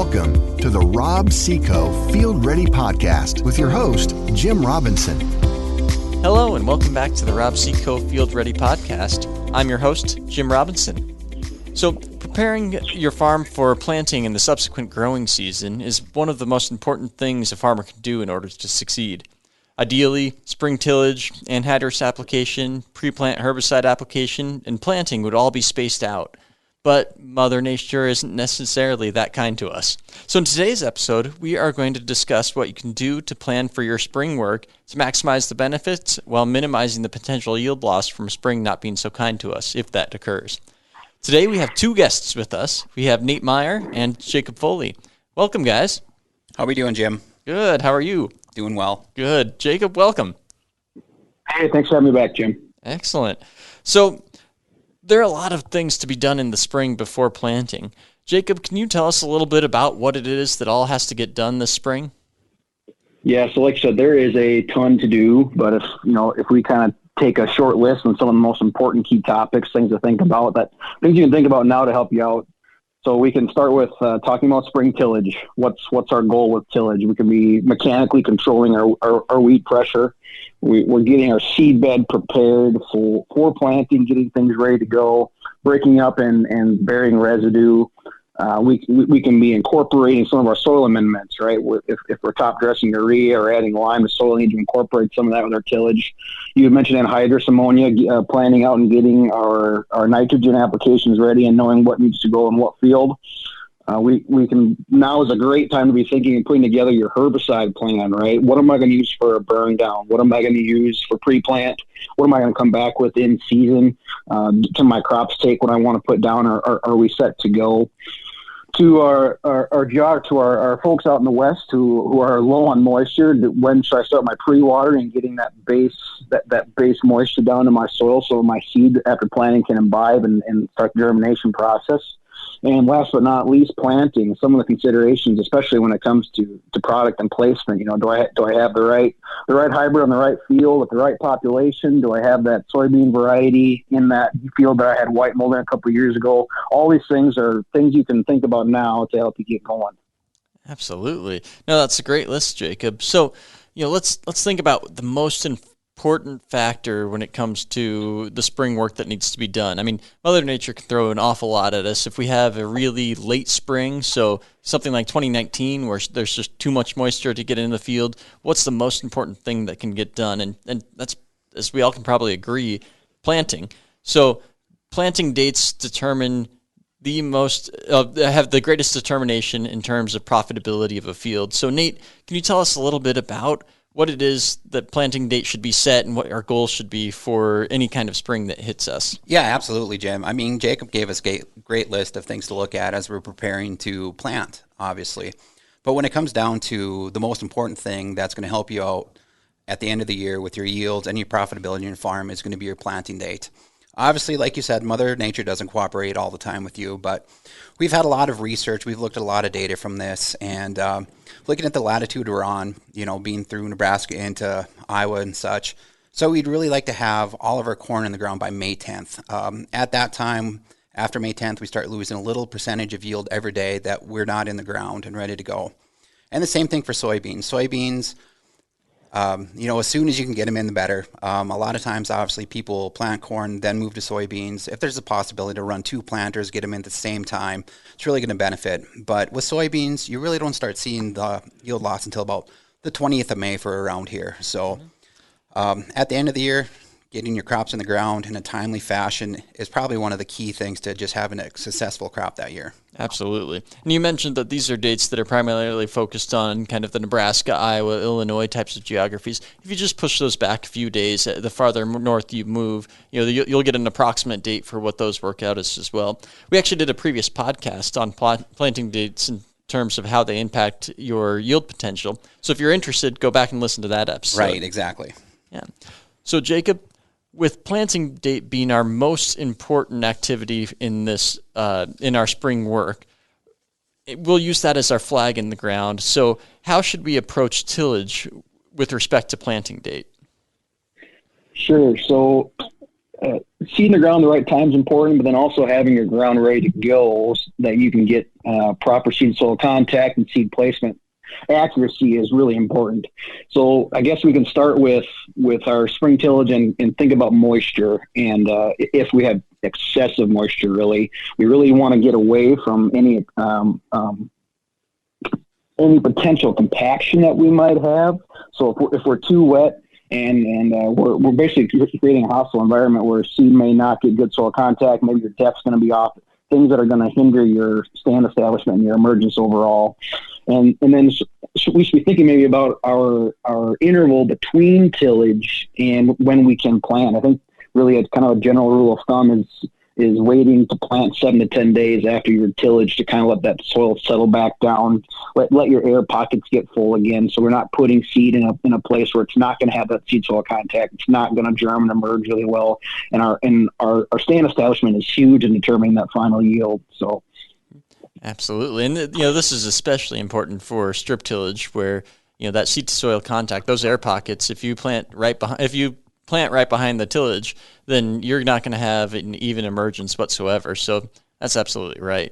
Welcome to the Rob Seco Field Ready Podcast with your host, Jim Robinson. Hello, and welcome back to the Rob Seco Field Ready Podcast. I'm your host, Jim Robinson. So, preparing your farm for planting in the subsequent growing season is one of the most important things a farmer can do in order to succeed. Ideally, spring tillage, anhydrous application, pre-plant herbicide application, and planting would all be spaced out. But Mother Nature isn't necessarily that kind to us. So in today's episode, we are going to discuss what you can do to plan for your spring work to maximize the benefits while minimizing the potential yield loss from spring not being so kind to us, if that occurs. Today we have two guests with us. We have Nate Meyer and Jacob Foley. Welcome, guys. How are we doing, Jim? Good. How are you? Doing well. Good. Jacob, welcome. Hey, thanks for having me back, Jim. Excellent. So there are a lot of things to be done in the spring before planting. Jacob, can you tell us a little bit about what it is that all has to get done this spring? Yeah, so like I said, there is a ton to do, but if we kind of take a short list on some of the most important key topics, things to think about, things you can think about now to help you out. So we can start with talking about spring tillage. What's our goal with tillage? We can be mechanically controlling our weed pressure. We're getting our seed bed prepared for planting, getting things ready to go, breaking up and burying residue. We can be incorporating some of our soil amendments, right? If we're top dressing urea or adding lime to soil, we need to incorporate some of that with our tillage. You mentioned anhydrous ammonia, planning out and getting our nitrogen applications ready and knowing what needs to go in what field. Now is a great time to be thinking and putting together your herbicide plan, right? What am I going to use for a burn down? What am I going to use for pre-plant? What am I going to come back with in season? Can my crops take what I want to put down, or are we set to go? To our folks out in the west who are low on moisture, when should I start my pre-water and getting that base moisture down in my soil so my seed after planting can imbibe and start the germination process? And last but not least, planting. Some of the considerations, especially when it comes to product and placement. Do I have the right hybrid on the right field with the right population? Do I have that soybean variety in that field that I had white mold in a couple of years ago? All these things are things you can think about now to help you get going. Absolutely. No, that's a great list, Jacob. So, let's think about the most important factor when it comes to the spring work that needs to be done. I mean, Mother Nature can throw an awful lot at us. If we have a really late spring, so something like 2019 where there's just too much moisture to get in the field, what's the most important thing that can get done? And that's, as we all can probably agree, planting. So planting dates determine have the greatest determination in terms of profitability of a field. So Nate, can you tell us a little bit about what it is that planting date should be set and what our goals should be for any kind of spring that hits us? Yeah, absolutely, Jim. I mean, Jacob gave us a great list of things to look at as we're preparing to plant, obviously. But when it comes down to the most important thing that's going to help you out at the end of the year with your yields and your profitability in your farm is going to be your planting date. Obviously, like you said, Mother Nature doesn't cooperate all the time with you, but we've had a lot of research. We've looked at a lot of data from this, and looking at the latitude we're on, being through Nebraska into Iowa and such. So we'd really like to have all of our corn in the ground by May 10th. At that time, after May 10th, we start losing a little percentage of yield every day that we're not in the ground and ready to go. And the same thing for soybeans. Soybeans, as soon as you can get them in, the better. A lot of times, obviously, people plant corn, then move to soybeans. If there's a possibility to run two planters, get them in at the same time, it's really going to benefit. But with soybeans, you really don't start seeing the yield loss until about the 20th of May for around here. So at the end of the year, getting your crops in the ground in a timely fashion is probably one of the key things to just having a successful crop that year. Absolutely. And you mentioned that these are dates that are primarily focused on kind of the Nebraska, Iowa, Illinois types of geographies. If you just push those back a few days, the farther north you move, you'll get an approximate date for what those work out as well. We actually did a previous podcast on planting dates in terms of how they impact your yield potential. So if you're interested, go back and listen to that episode. Right, exactly. Yeah. So Jacob, with planting date being our most important activity in this in our spring work, we'll use that as our flag in the ground. So how should we approach tillage with respect to planting date? Sure. So seeding the ground the right time is important, but then also having your ground ready to go so that you can get proper seed soil contact and seed placement accuracy is really important. So I guess we can start with our spring tillage and think about moisture. And if we have excessive moisture, we really want to get away from any potential compaction that we might have. So if we're too wet and we're basically creating a hostile environment where seed may not get good soil contact, maybe your depth's going to be off, things that are going to hinder your stand establishment and your emergence overall. And then we should be thinking maybe about our interval between tillage and when we can plant. I think really it's kind of a general rule of thumb is waiting to plant 7 to 10 days after your tillage to kind of let that soil settle back down, let your air pockets get full again. So we're not putting seed in a place where it's not going to have that seed soil contact. It's not going to germ and emerge really well. And our stand establishment is huge in determining that final yield. So. Absolutely. And this is especially important for strip tillage where, that seed to soil contact, those air pockets, if you plant right behind the tillage, then you're not going to have an even emergence whatsoever. So that's absolutely right.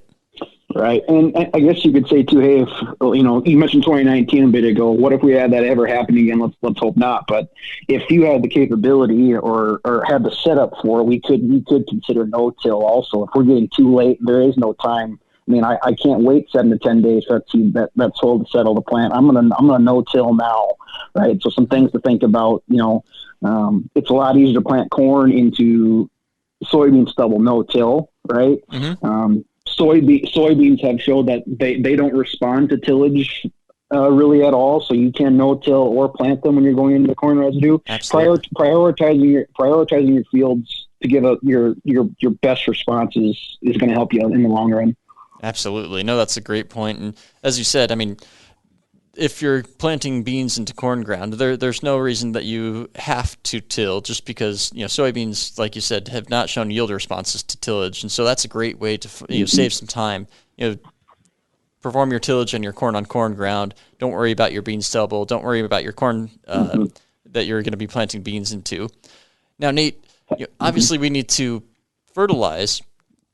Right. And I guess you could say too, hey, if, you mentioned 2019 a bit ago, what if we had that ever happen again? Let's hope not. But if you had the capability or had the setup for it, we could consider no-till also. If we're getting too late, there is no time. I mean, I can't wait 7 to 10 days for that soil to settle the plant. I'm gonna no-till now, right? So some things to think about. It's a lot easier to plant corn into soybean stubble no-till, right? Mm-hmm. Soybeans have showed that they don't respond to tillage really at all. So you can no-till or plant them when you're going into the corn residue. Absolutely. Prioritizing your fields to give your best responses is going to help you in the long run. Absolutely. No, that's a great point. And as you said, I mean, if you're planting beans into corn ground, there's no reason that you have to till just because, soybeans, like you said, have not shown yield responses to tillage. And so that's a great way to save some time. Perform your tillage on your corn on corn ground. Don't worry about your bean stubble. Don't worry about your corn that you're going to be planting beans into. Now, Nate, obviously we need to fertilize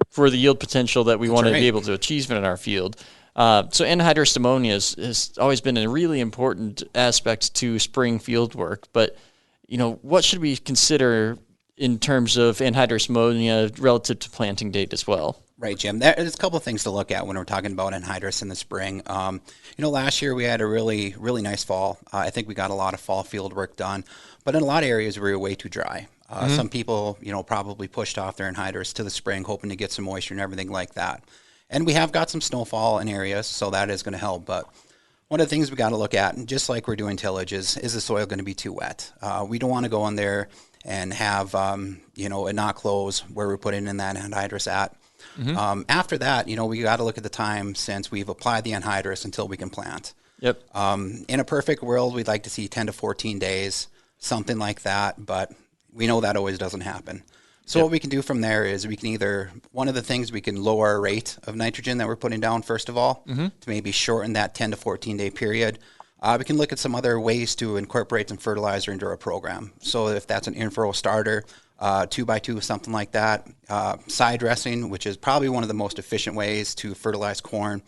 for the yield potential that we want to be able to achieve in our field. So anhydrous ammonia has always been a really important aspect to spring field work. But, what should we consider in terms of anhydrous ammonia relative to planting date as well? Right, Jim. There's a couple of things to look at when we're talking about anhydrous in the spring. Last year we had a really, really nice fall. I think we got a lot of fall field work done. But in a lot of areas we were way too dry. Some people, probably pushed off their anhydrous to the spring, hoping to get some moisture and everything like that. And we have got some snowfall in areas, so that is going to help. But one of the things we got to look at, and just like we're doing tillage, is the soil going to be too wet? We don't want to go in there and have, it not close where we're putting in that anhydrous at. Mm-hmm. After that, we got to look at the time since we've applied the anhydrous until we can plant. Yep. In a perfect world, we'd like to see 10 to 14 days, something like that, but we know that always doesn't happen. So what we can do from there is we can one of the things we can lower our rate of nitrogen that we're putting down, first of all, to maybe shorten that 10 to 14 day period. We can look at some other ways to incorporate some fertilizer into our program. So if that's an in-furrow starter, 2x2, something like that, side dressing, which is probably one of the most efficient ways to fertilize corn,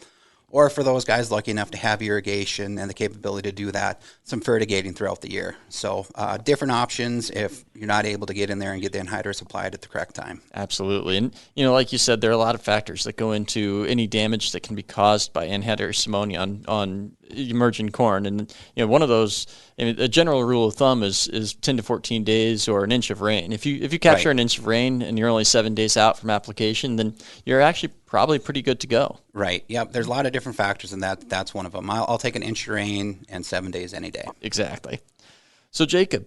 or for those guys lucky enough to have irrigation and the capability to do that, some fertigating throughout the year. So different options if you're not able to get in there and get the anhydrous applied at the correct time. Absolutely. And, like you said, there are a lot of factors that go into any damage that can be caused by anhydrous ammonia on emerging corn. And, one of those, a general rule of thumb is 10 to 14 days or an inch of rain. If you capture an inch of rain and you're only 7 days out from application, then you're actually probably pretty good to go. Right. Yep. There's a lot of different factors in that. That's one of them. I'll take an inch of rain and 7 days any day. Exactly. So, Jacob,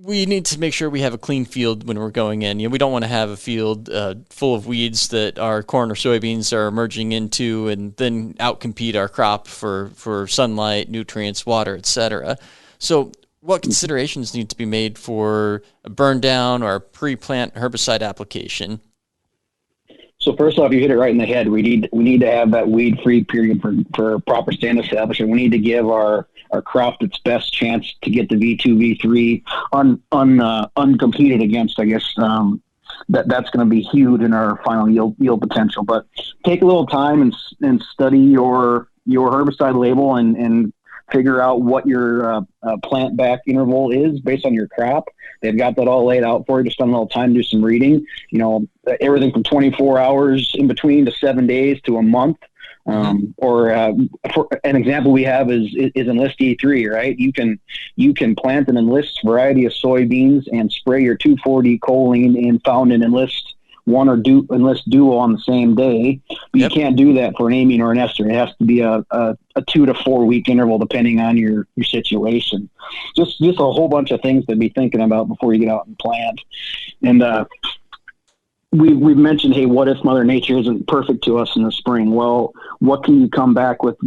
we need to make sure we have a clean field when we're going in. We don't want to have a field full of weeds that our corn or soybeans are emerging into and then outcompete our crop for sunlight, nutrients, water, etc. So what considerations need to be made for a burn down or a pre-plant herbicide application? So first off, you hit it right in the head. We need to have that weed-free period for proper stand establishment. We need to give our crop its best chance to get the V2, V3 uncompeted against, I guess. That's going to be huge in our final yield potential. But take a little time and study your herbicide label and figure out what your plant back interval is based on your crop. They've got that all laid out for you. Just spend a little time, do some reading. Everything from 24 hours in between to 7 days to a month. For an example we have is Enlist E3, right? You can plant an Enlist variety of soybeans and spray your 2,4-D choline and found in Enlist 1 or Enlist Duo on the same day. But you can't do that for an amine or an ester. It has to be a 2 to 4 week interval depending on your situation. Just a whole bunch of things to be thinking about before you get out and plant. And we've mentioned, hey, what if Mother Nature isn't perfect to us in the spring? Well, what can you come back with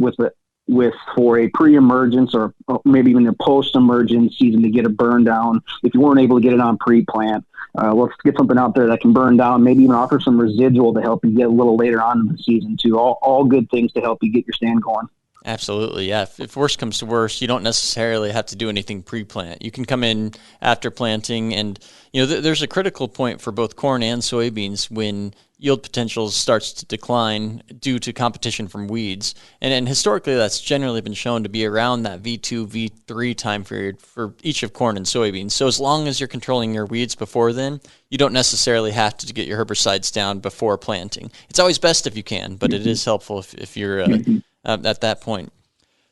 for a pre-emergence or maybe even a post-emergence season to get a burn down if you weren't able to get it on pre-plant? Let's get something out there that can burn down, maybe even offer some residual to help you get a little later on in the season too. All good things to help you get your stand going. Absolutely, yeah. If worst comes to worst, you don't necessarily have to do anything pre-plant. You can come in after planting, and there's a critical point for both corn and soybeans when yield potential starts to decline due to competition from weeds. And historically, that's generally been shown to be around that V2, V3 time period for each of corn and soybeans. So as long as you're controlling your weeds before then, you don't necessarily have to get your herbicides down before planting. It's always best if you can, but it is helpful if you're at that point.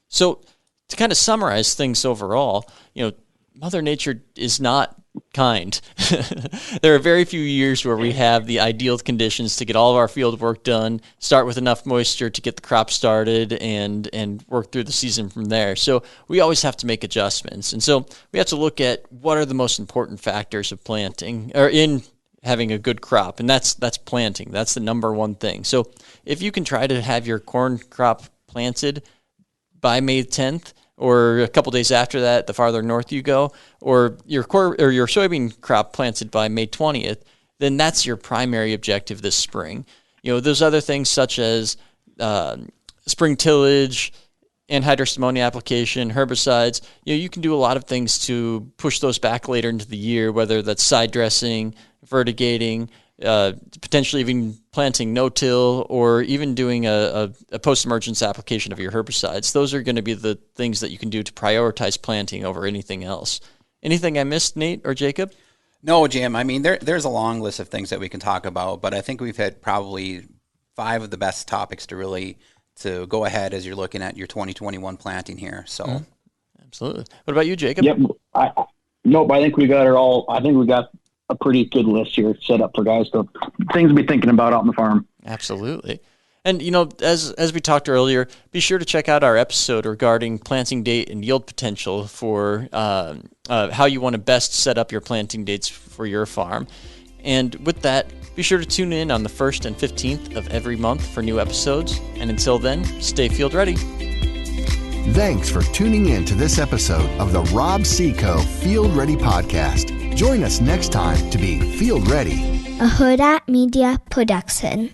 So to kind of summarize things overall, Mother Nature is not kind. There are very few years where we have the ideal conditions to get all of our field work done, start with enough moisture to get the crop started, and work through the season from there. So we always have to make adjustments. And so we have to look at what are the most important factors of planting or in having a good crop, and that's planting. That's the number one thing. So if you can try to have your corn crop planted by May 10th, or a couple days after that, the farther north you go, or your soybean crop planted by May 20th, then that's your primary objective this spring. Those other things such as spring tillage, anhydrous ammonia application, herbicides, you can do a lot of things to push those back later into the year, whether that's side dressing, vertigating, potentially even planting no-till, or even doing a post-emergence application of your herbicides. Those are going to be the things that you can do to prioritize planting over anything else. Anything I missed, Nate or Jacob? No, Jim. I mean, there's a long list of things that we can talk about, but I think we've had probably 5 of the best topics to go ahead as you're looking at your 2021 planting here. So, Absolutely. What about you, Jacob? Yep. I think we got it all. I think we got a pretty good list here set up for guys to things to be thinking about out on the farm. Absolutely. And, as we talked earlier, be sure to check out our episode regarding planting date and yield potential for how you want to best set up your planting dates for your farm. And with that, be sure to tune in on the 1st and 15th of every month for new episodes. And until then, stay field ready. Thanks for tuning in to this episode of the Rob Seco Field Ready Podcast. Join us next time to be field ready. A Hurrdat Media Production.